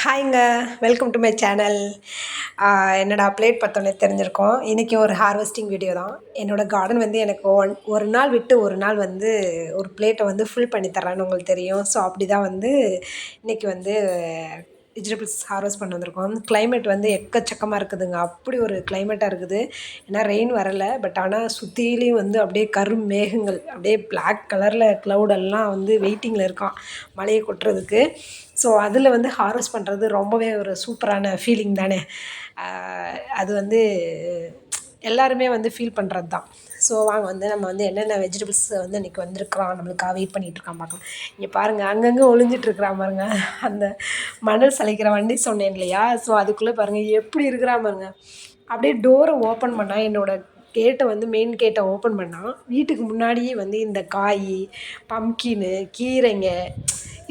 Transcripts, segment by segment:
ஹாய்ங்க. Welcome to my channel. என்னோட update பார்த்தோன்னே தெரிஞ்சிருக்கும். இன்றைக்கி ஒரு ஹார்வெஸ்டிங் வீடியோ தான். என்னோடய கார்டன் வந்து எனக்கு ஒரு நாள் விட்டு ஒரு நாள் வந்து ஒரு பிளேட்டை வந்து ஃபில் பண்ணி தர்றேன்னு உங்களுக்கு தெரியும். ஸோ அப்படி தான் வந்து இன்றைக்கி வந்து வெஜிடபிள்ஸ் ஹார்வெஸ்ட் பண்ண வந்திருக்கோம். கிளைமேட் வந்து எக்கச்சக்கமாக இருக்குதுங்க. அப்படி ஒரு கிளைமேட்டாக இருக்குது. ஏன்னா ரெயின் வரலை. பட் ஆனால் சுற்றிலையும் வந்து அப்படியே கரும் மேகங்கள், அப்படியே பிளாக் கலரில் க்ளவுடெல்லாம் வந்து வெயிட்டிங்கில் இருக்கான் மழையை கொட்டுறதுக்கு. ஸோ அதில் வந்து ஹார்வெஸ்ட் பண்ணுறது ரொம்பவே ஒரு சூப்பரான ஃபீலிங் தானே. அது வந்து எல்லாருமே வந்து ஃபீல் பண்ணுறது தான். ஸோ வாங்க வந்து நம்ம வந்து என்னென்ன வெஜிடபிள்ஸ் வந்து இன்றைக்கி வந்திருக்குறான் நம்மளுக்காக வெயிட் பண்ணிகிட்ருக்கான் பார்க்கலாம். இங்கே பாருங்கள், அங்கங்கே ஒளிஞ்சிட்ருக்குறான் பாருங்க. அந்த மணல் சலிக்கிற வண்டி சொன்னேன் இல்லையா? ஸோ அதுக்குள்ளே பாருங்கள் எப்படி இருக்கிறான் பாருங்க. அப்படியே டோரை ஓப்பன் பண்ணால், என்னோடய கேட்டை வந்து மெயின் கேட்டை ஓப்பன் பண்ணால் வீட்டுக்கு முன்னாடியே வந்து இந்த காய், பம்கின்னு, கீரைங்க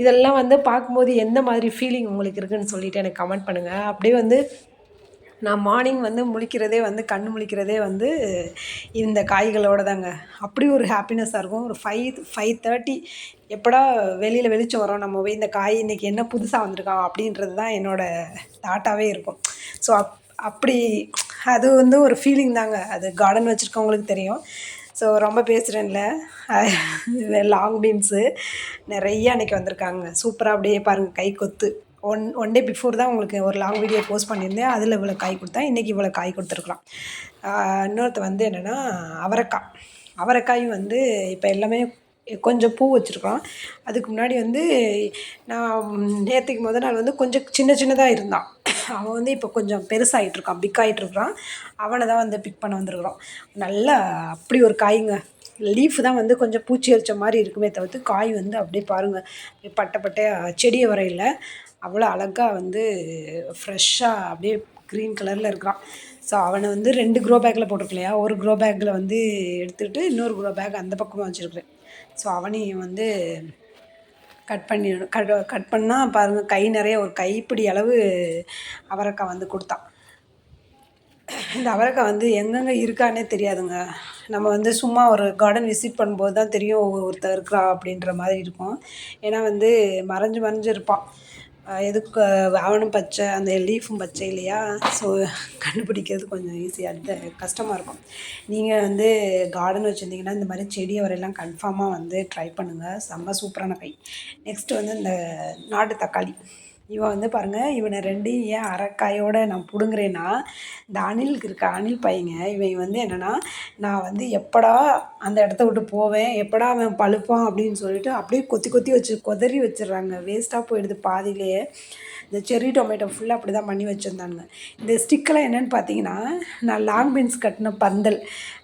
இதெல்லாம் வந்து பார்க்கும்போது எந்த மாதிரி ஃபீலிங் உங்களுக்கு இருக்குதுன்னு சொல்லிவிட்டு எனக்கு கமெண்ட் பண்ணுங்கள். அப்படியே வந்து நான் மார்னிங் வந்து முழிக்கிறதே வந்து கண் முழிக்கிறதே வந்து இந்த காய்களோடு தாங்க. அப்படி ஒரு ஹாப்பினஸ்ஸாக இருக்கும். ஒரு 5:30 எப்படா வெளியில் வெளிச்சம் வரும், நம்ம போய் இந்த காய் இன்றைக்கி என்ன புதுசாக வந்திருக்கான் அப்படின்றது தான் என்னோடய தாட்டாகவே இருக்கும். ஸோ அப்படி அது வந்து ஒரு ஃபீலிங் தாங்க. அது கார்டன் வச்சுருக்கவங்களுக்கு தெரியும். ஸோ ரொம்ப பேசுகிறேன்ல. லாங் பீன்ஸு நிறைய அன்றைக்கி வந்திருக்காங்க. சூப்பராக அப்படியே பாருங்கள், கை கொத்து. ஒன் டே பிஃபோர் தான் உங்களுக்கு ஒரு லாங் வீடியோ போஸ்ட் பண்ணியிருந்தேன். அதில் இவ்வளோ காய் கொடுத்தேன். இன்றைக்கி இவ்வளோ காய் கொடுத்துருக்குறான். இன்னொருத்த வந்து என்னென்னா அவரைக்காயும் வந்து இப்போ எல்லாமே கொஞ்சம் பூ வச்சுருக்குறோம். அதுக்கு முன்னாடி வந்து நான் நேற்றுக்கு முதல் நாள் வந்து கொஞ்சம் சின்னதாக இருந்தான். அவன் வந்து இப்போ கொஞ்சம் பெருசாகிட்ருக்கான், பிக் ஆகிட்ருக்குறான். அவனை தான் வந்து பிக் பண்ண வந்திருக்குறோம். நல்லா அப்படி ஒரு காய்ங்க. லீஃப் தான் வந்து கொஞ்சம் பூச்சி அரிச்ச மாதிரி இருக்குமே தவிர்த்து காய் வந்து அப்படியே பாருங்கள், பட்டையாக செடியை வரையில் அவ்வளோ அழகாக வந்து ஃப்ரெஷ்ஷாக அப்படியே க்ரீன் கலரில் இருக்கிறான். ஸோ அவனை வந்து 2 க்ரோ பேக்கில் போட்டிருக்கு இல்லையா? ஒரு க்ரோ பேக்கில் வந்து எடுத்துகிட்டு இன்னொரு க்ரோ பேக் அந்த பக்கமாக வச்சுருக்குறேன். ஸோ அவனையும் வந்து கட் பண்ணால் பாருங்கள், கை நிறைய ஒரு கைப்பிடி அளவு அவரைக்காய் வந்து கொடுத்தான். இந்த அவரைக்காய் வந்து எங்கெங்கே இருக்கானே தெரியாதுங்க. நம்ம வந்து சும்மா ஒரு கார்டன் விசிட் பண்ணும்போது தான் தெரியும் ஒருத்தர் இருக்கிறா அப்படின்ற மாதிரி இருக்கும். ஏன்னா வந்து மறைஞ்சு இருப்பான். எதுக்கு அவனும் பச்சை, அந்த லீஃபும் பச்சை இல்லையா? ஸோ கண்டுபிடிக்கிறது கொஞ்சம் ஈஸியாக கஷ்டமாக இருக்கும். நீங்கள் வந்து கார்டன் வச்சுருந்தீங்கன்னா இந்த மாதிரி செடி வரையெல்லாம் கன்ஃபார்மாக வந்து ட்ரை பண்ணுங்கள். செம்ம சூப்பரான கை. நெக்ஸ்ட்டு வந்து இந்த நாட்டு தக்காளி. இவன் வந்து பாருங்கள், இவனை 2 ஏன் அரைக்காயோடு நான் பிடுங்குறேன்னா, இந்த அணிலுக்கு இருக்க அணில் பையங்க இவன் வந்து என்னென்னா, நான் வந்து எப்படா அந்த இடத்த விட்டு போவேன், எப்படா அவன் பழுப்பான் அப்படின்னு சொல்லிட்டு அப்படியே கொத்தி கொதறி வச்சிடுறாங்க. வேஸ்ட்டாக போயிடுது பாதியிலேயே. இந்த செர்ரி டொமேட்டோ ஃபுல்லாக அப்படி தான் பண்ணி வச்சுருந்தானுங்க. இந்த ஸ்டிக்கெல்லாம் என்னென்னு பார்த்தீங்கன்னா, நான் லாங் பீன்ஸ் கட்டின பந்தல்.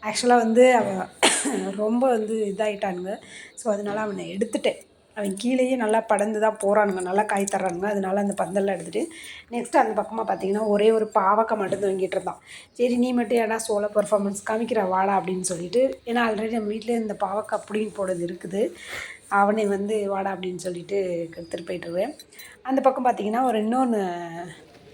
ஆக்சுவலாக வந்து அவன் ரொம்ப வந்து இதாகிட்டானுங்க. ஸோ அதனால் அவனை எடுத்துட்டேன். அவன் கீழேயே நல்லா படர்ந்து தான் போகிறானுங்க, நல்லா காய் தர்றானுங்க. அதனால அந்த பந்தல்லாம் எடுத்துகிட்டு நெக்ஸ்ட்டு அந்த பக்கமாக பார்த்தீங்கன்னா ஒரே ஒரு பாவக்காய் மட்டும் தொங்கிட்டு இருந்தான். சரி, நீ மட்டும் ஏன்னா சோலோ பர்ஃபார்மன்ஸ் காமிக்கிற வாடா அப்படின்னு சொல்லிட்டு, ஏன்னா ஆல்ரெடி நம்ம வீட்டிலே இந்த பாவக்காய் புடிங்கி போடுறது இருக்குது. அவனை வந்து வாடா அப்படின்னு சொல்லிட்டு எடுத்துகிட்டு போயிட்டுருவேன். அந்த பக்கம் பார்த்தீங்கன்னா ஒரு இன்னொன்று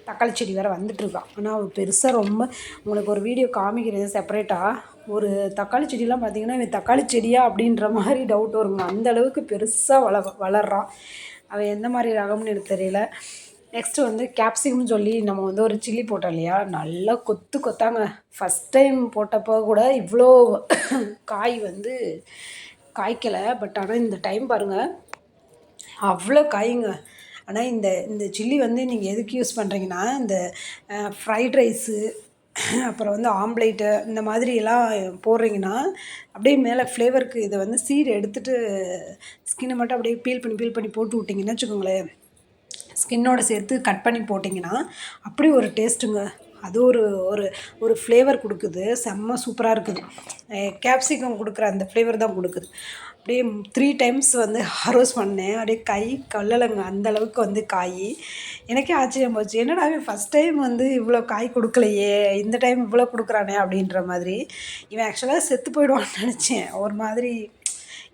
தக்காளி செடி வேறு வந்துட்டுருக்கான். ஆனால் ஒரு பெருசாக ரொம்ப உங்களுக்கு ஒரு வீடியோ காமிக்கிறது செப்பரேட்டாக. ஒரு தக்காளி செடியெலாம் பார்த்திங்கன்னா இவன் தக்காளி செடியா அப்படின்ற மாதிரி டவுட் வருங்க. அந்த அளவுக்கு பெருசாக வளர்றான். அவன் எந்த மாதிரி ரகம்னு எனக்கு தெரியல. நெக்ஸ்ட்டு வந்து கேப்சிகம்னு சொல்லி நம்ம வந்து ஒரு சில்லி போட்டோம் இல்லையா? நல்லா கொத்தாங்க. ஃபஸ்ட் டைம் போட்டப்போ கூட இவ்வளோ காய் வந்து காய்க்கலை. பட் ஆனால் இந்த டைம் பாருங்கள், அவ்வளோ காய்ங்க. ஆனால் இந்த சில்லி வந்து நீங்கள் எதுக்கு யூஸ் பண்ணுறீங்கன்னா, இந்த ஃப்ரைட் ரைஸு அப்புறம் வந்து ஆம்லேட்டு இந்த மாதிரியெல்லாம் போடுறீங்கன்னா, அப்படியே மேலே ஃப்ளேவருக்கு இதை வந்து சீடு எடுத்துகிட்டு ஸ்கின்னை மட்டும் அப்படியே பீல் பண்ணி போட்டு விட்டிங்கன்னு வச்சுக்கோங்களேன், ஸ்கின்னோடு சேர்த்து கட் பண்ணி போட்டிங்கன்னா அப்படி ஒரு டேஸ்ட்டுங்க. அது ஒரு ஃப்ளேவர் கொடுக்குது. செம்ம சூப்பராக இருக்குது. கேப்சிகம் கொடுக்குற அந்த ஃப்ளேவர் தான் கொடுக்குது. அப்படியே 3 டைம்ஸ் வந்து ஹார்வெஸ்ட் பண்ணேன். அப்படியே கை கல்லலைங்க, அந்தளவுக்கு வந்து காய். எனக்கே ஆச்சரியம் போச்சு. என்னடா இவன் ஃபஸ்ட் டைம் வந்து இவ்வளோ காய் கொடுக்கலையே, இந்த டைம் இவ்வளோ கொடுக்குறானே அப்படின்ற மாதிரி. இவன் ஆக்சுவலாக செத்து போயிடுவான்னு நினச்சேன். ஒரு மாதிரி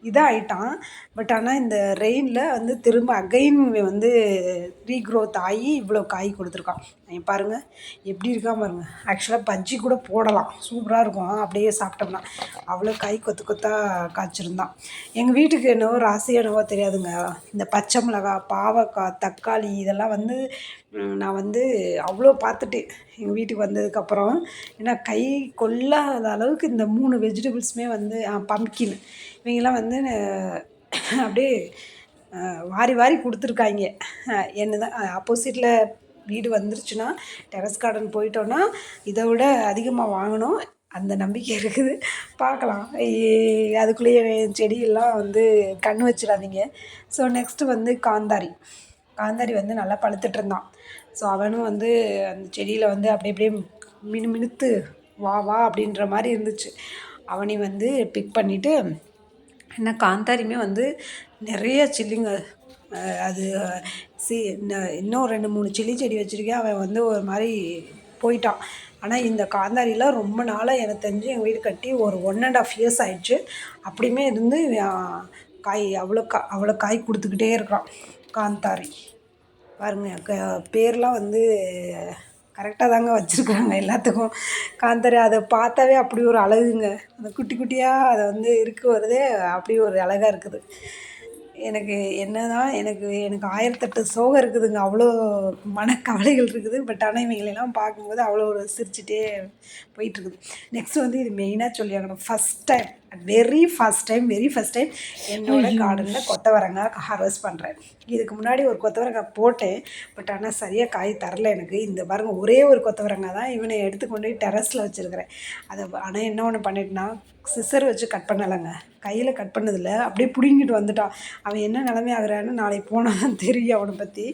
இதாகிட்டான். பட் ஆனால் இந்த ரெயினில் வந்து திரும்ப அகைன் வந்து ரீக்ரோத் ஆகி இவ்வளோ காய் கொடுத்துருக்கான். பாருங்கள் எப்படி இருக்கான் பாருங்கள். ஆக்சுவலாக பஜ்ஜி கூட போடலாம், சூப்பராக இருக்கும் அப்படியே சாப்பிட்டோம்னா. அவ்வளோ காய் கொத்து கொத்தாக காய்ச்சிருந்தான். எங்கள் வீட்டுக்கு என்னவோ ராசியோ என்னவோ தெரியாதுங்க, இந்த பச்சை மிளகாய், பாவக்காய், தக்காளி இதெல்லாம் வந்து நான் வந்து அவ்வளோ பார்த்துட்டேன் எங்கள் வீட்டுக்கு வந்ததுக்கப்புறம். ஏன்னா கை கொள்ளாத அளவுக்கு இந்த 3 வெஜிடபிள்ஸுமே வந்து பம்ப்கின் இவங்கெல்லாம் வந்து அப்படியே வாரி வாரி கொடுத்துருக்காங்க. என்ன தான் ஆப்போசிட்டில் வீடு வந்துருச்சுன்னா, டெரஸ் கார்டன் போயிட்டோன்னா இதை விட அதிகமாக வாங்கணும் அந்த நம்பிக்கை இருக்குது. பார்க்கலாம். அதுக்குள்ளேயே செடியெல்லாம் வந்து கண் வச்சிடாதீங்க. ஸோ நெக்ஸ்ட்டு வந்து காந்தாரி வந்து நல்லா பழுத்துட்டு இருந்தான். ஸோ அவனும் வந்து அந்த செடியில் வந்து அப்படி அப்படியே மினுமினுத்து வா வா அப்படின்ற மாதிரி இருந்துச்சு. அவனையும் வந்து பிக் பண்ணிவிட்டு, என்ன காந்தாரியுமே வந்து நிறைய சில்லிங்க. அது இன்னும் 2-3 சில்லி செடி வச்சுருக்கேன். அவன் வந்து ஒரு மாதிரி போயிட்டான். ஆனால் இந்த காந்தாரிலாம் ரொம்ப நாளாக எனக்கு தெரிஞ்சு எங்கள் வீடு கட்டி ஒரு 1.5 இயர்ஸ் ஆயிடுச்சு. அப்படியுமே இருந்து காய் அவ்வளோ காய் கொடுத்துக்கிட்டே இருக்கிறான் காந்தாரி. பாருங்கள் பேர்லாம் வந்து கரெக்டாக தாங்க வச்சுருக்குறாங்க எல்லாத்துக்கும். காந்தாரி அதை பார்த்தாவே அப்படி ஒரு அழகுங்க. அந்த குட்டி குட்டியாக அதை வந்து வருதே அப்படி ஒரு அழகாக இருக்குது. எனக்கு என்ன தான் எனக்கு 1008 சோகம் இருக்குதுங்க. அவ்வளோ மனக்கவலைகள் இருக்குது. பட் ஆனால் இவங்களெல்லாம் பார்க்கும்போது அவ்வளோ ஒரு சிரிச்சுட்டே போயிட்டுருக்குது. நெக்ஸ்ட்டு வந்து இது மெயினாக சொல்லியாகணும். வெரி ஃபஸ்ட் டைம் என்னோடய கார்டனில் கொத்தவரங்காய் ஹார்வெஸ்ட் பண்ணுறேன். இதுக்கு முன்னாடி ஒரு கொத்தவரங்காய் போட்டேன். பட் ஆனால் சரியாக காய் தரல எனக்கு. இந்த பாருங்க ஒரே ஒரு கொத்தவரங்காய் தான் இவனை எடுத்து கொண்டு போய் டெரஸில் வச்சுருக்கிறேன். அதை ஆனால் என்ன ஒன்று பண்ணிட்டேன்னா, சிசர் வச்சு கட் பண்ணலைங்க. கையில் கட் பண்ணதில்லை, அப்படியே பிடுங்கிட்டு வந்துட்டான். அவன் என்ன நிலைமை ஆகுறான்னு நாளைக்கு போனால் தான் தெரியும் அவனை பற்றி.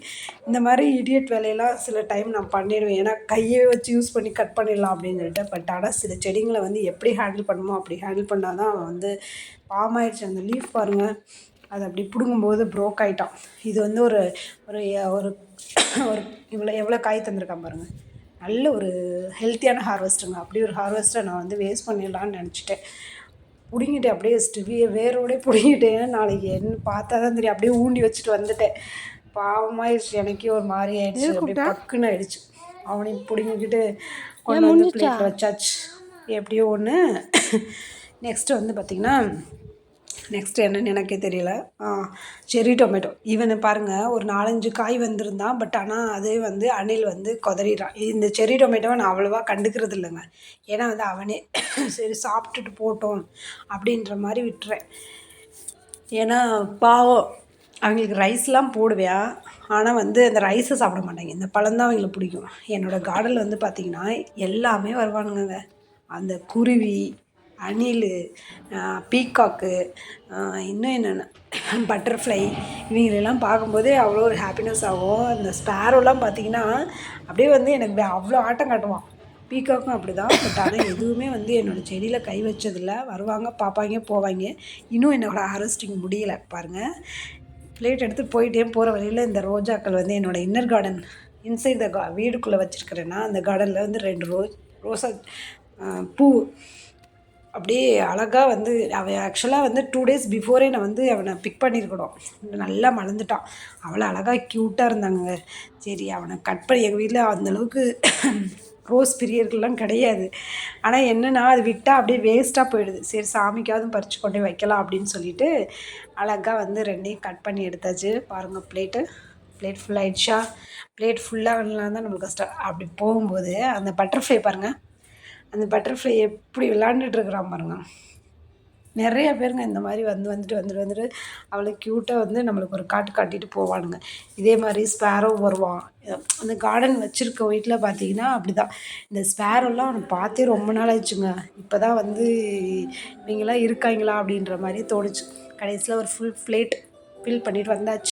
இந்த மாதிரி இடியட் வேலையெல்லாம் சில டைம் நான் பண்ணிடுவேன். ஏன்னா கையை வச்சு யூஸ் பண்ணி கட் பண்ணிடலாம் அப்படின்னு சொல்லிட்டு. பட் ஆனால் சில செடிங்களை வந்து எப்படி ஹேண்டில் பண்ணணுமோ அப்படி ஹேண்டில் பண்ணால் தான் அவன் வந்து பாமாயிடுச்சு. அந்த லீஃப் பாருங்கள், அது அப்படி பிடுங்கும்போது ப்ரோக் ஆகிட்டான். இது வந்து ஒரு ஒரு ஒரு ஒரு எவ்வளோ காய் தந்திருக்கான் பாருங்கள். நல்ல ஒரு ஹெல்த்தியான ஹார்வெஸ்ட்டுங்க. அப்படி ஒரு ஹார்வெஸ்ட்டை நான் வந்து வேஸ்ட் பண்ணிடலான்னு நினச்சிட்டேன். பிடுங்கிட்டேன் அப்படியே வேரோடே பிடுங்கிட்டேன். நாளைக்கு என்ன பார்த்தா தான் தெரியும். அப்படியே ஊண்டி வச்சுட்டு வந்துட்டேன். பாவமாயிடுச்சு, எனக்கே ஒரு மாதிரி ஆயிடுச்சு. அப்படியே பக்குன்னு ஆயிடுச்சு. அவனையும் பிடுங்கிக்கிட்டு கொண்டு வந்து பிளேட்டில் வச்சாச்சு. எப்படியோ ஒன்று. நெக்ஸ்ட்டு வந்து பார்த்திங்கன்னா, நெக்ஸ்ட்டு என்னன்னு எனக்கே தெரியல. Cherry tomato. இவனை பாருங்கள் ஒரு 4-5 காய் வந்திருந்தான். பட் ஆனால் அதே வந்து அணில் வந்து கொதறிடுறான். இந்த செர்ரி டொமேட்டோவை நான் அவ்வளோவா கண்டுக்கிறது இல்லைங்க. ஏன்னா வந்து அவனே சரி சாப்பிட்டுட்டு போட்டோம் அப்படின்ற மாதிரி விட்டுறேன். ஏன்னா பாவம் அவங்களுக்கு ரைஸ்லாம் போடுவேன். ஆனால் வந்து அந்த ரைஸை சாப்பிட மாட்டாங்க. இந்த பழம்தான் அவங்களுக்கு பிடிக்கும். என்னோடய கார்டனில் வந்து பார்த்திங்கன்னா எல்லாமே வருவானுங்க. அந்த குருவி, அணில், பீகாக்கு, இன்னும் என்னென்ன பட்டர்ஃப்ளை இவங்களெல்லாம் பார்க்கும்போதே அவ்வளோ ஒரு ஹாப்பினஸ் ஆகும். அந்த ஸ்பேரோலாம் பார்த்திங்கன்னா அப்படியே வந்து எனக்கு அவ்வளோ ஆட்டம் காட்டுவான். பீகாக்கும் அப்படி தான். பட் ஆனால் எதுவுமே வந்து என்னோடய செடியில் கை வச்சதில்லை. வருவாங்க, பார்ப்பாங்க, போவாங்க. இன்னும் என்னோடய ஹார்வெஸ்டிங் முடியலை பாருங்கள். பிளேட் எடுத்து போயிட்டே போகிற வழியில் இந்த ரோஜாக்கள் வந்து என்னோடய இன்னர் கார்டன் இன்சைட் த வீடுக்குள்ளே வச்சுருக்கிறேன்னா, அந்த கார்டனில் வந்து 2 ரோசா பூ அப்படியே அழகாக வந்து அவன் ஆக்சுவலாக வந்து 2 டேஸ் பிஃபோரே நான் வந்து அவனை பிக் பண்ணியிருக்கணும். நல்லா மலர்ந்துட்டான். அவ்வளோ அழகாக க்யூட்டாக இருந்தாங்க. சரி அவனை கட் பண்ணி எங்கள் வீட்டில் அந்தளவுக்கு ரோஸ் பிரியர்கள்லாம் கிடையாது. ஆனால் என்னென்னா அது விட்டால் அப்படியே வேஸ்ட்டாக போயிடுது. சரி சாமிக்காவது பறித்து கொண்டு வைக்கலாம் அப்படின்னு சொல்லிட்டு அழகாக வந்து 2ஐயும் கட் பண்ணி எடுத்தாச்சு. பாருங்கள் பிளேட் ஃபுல்லாகிடுச்சா? பிளேட் ஃபுல்லாகலாம் தான் நம்மளுக்கு கஷ்டம். அப்படி போகும்போது அந்த பட்டர்ஃப்ளை பாருங்கள், அந்த பட்டர்ஃப்ளை எப்படி விளாண்டுட்டுருக்குறான் பாருங்கள். நிறைய பேருங்க இந்த மாதிரி வந்துட்டு அவளை க்யூட்டாக வந்து நம்மளுக்கு ஒரு காட்டிட்டு போவானுங்க. இதே மாதிரி ஸ்பேரோ வருவான். அந்த கார்டன் வச்சுருக்க வீட்டில் பார்த்தீங்கன்னா அப்படி தான். இந்த ஸ்பேரோலாம் அவனை பார்த்தே ரொம்ப நாள் ஆயிடுச்சுங்க. இப்போ தான் வந்து இவங்களாம் இருக்காங்களா அப்படின்ற மாதிரி தோணுச்சு. கடைசியில் ஒரு ஃபுல் பிளேட் ஃபில் பண்ணிட்டு வந்தாச்சு.